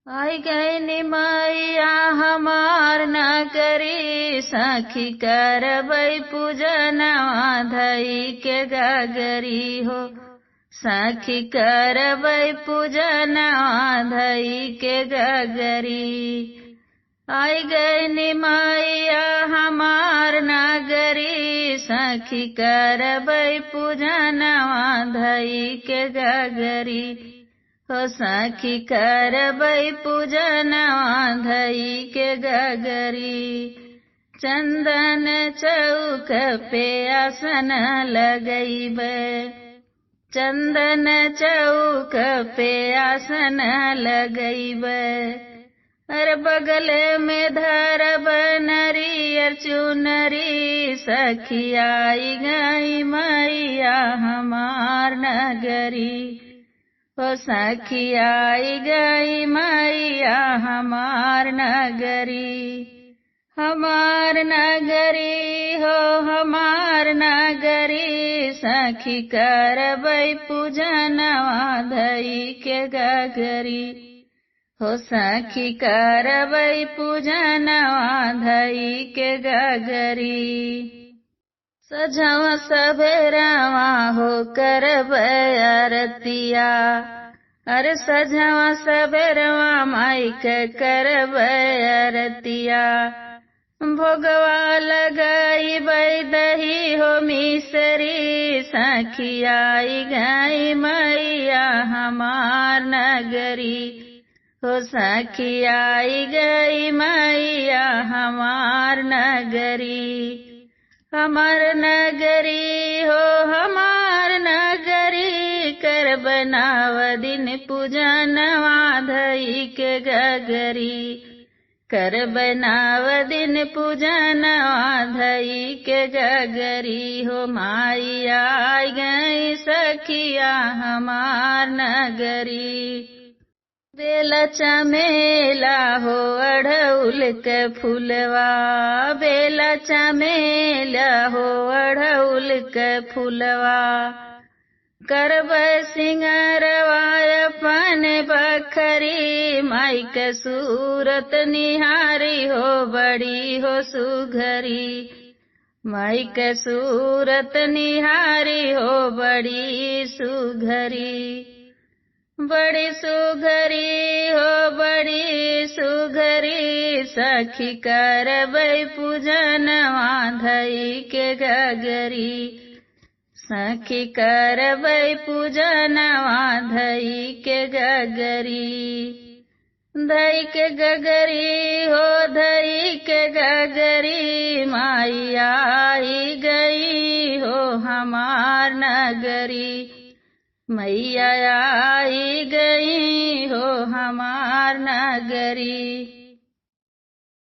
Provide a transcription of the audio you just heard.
आई गई निमैया हमार नगरी, सखी करबै पूजनवा धई के गगरी हो। सखी करबै पूजनवा धई के गगरी। आई गई निमैया हमार नगरी, सखी करबै पूजनवा धई के गगरी हो। सखी करबै पूजनवा धई के गगरी। चंदन चौक पे आसन लगैबै, चंदन चौक पे आसन लगैबै। अरे बगल में धरब नरियर चुनरी, सखी आई गई मैया हमार नगरी हो। सखी आई गई मैया हमार नगरी। हमार नगरी हो हमार नगरी, सखी करबै पूजनवा धई के गगरी हो। सखी करबै पूजनवा धई के गगरी। सजवा सबेरवा हो करबै आरतिया, अरे सजवा सबेरवा माई के करबै आरतिया। भोगवा लगाइबै दही हो मिसरी, सखी आई गई मैया हमार नगरी हो। सखी आई गई मैया हमार नगरी। हमार नगरी हो हमार नगरी, करबै नव दिन पूजनवा धई के गगरी। करबै नव दिन पूजनवा धई के गगरी हो। माई आई गई सखिया हमार नगरी। बेला चमेला हो अढ़उल के फूलवा, बेला चमेला हो अढ़उल के फूलवा। करबै सिंगरवा अपन बखरी, माई के सूरत निहारी हो बड़ी हो सुघरी। माई के सूरत निहारी हो बड़ी सुघरी। बड़ी सुघरी हो बड़ी सुघरी, सखी करबै पूजनवा धई के गगरी। सखी करबै पूजनवा धई के गगरी। धई के गगरी हो धई के गगरी, माई आई गई हो हमार नगरी। मैया आई गई हो हमार नगरी।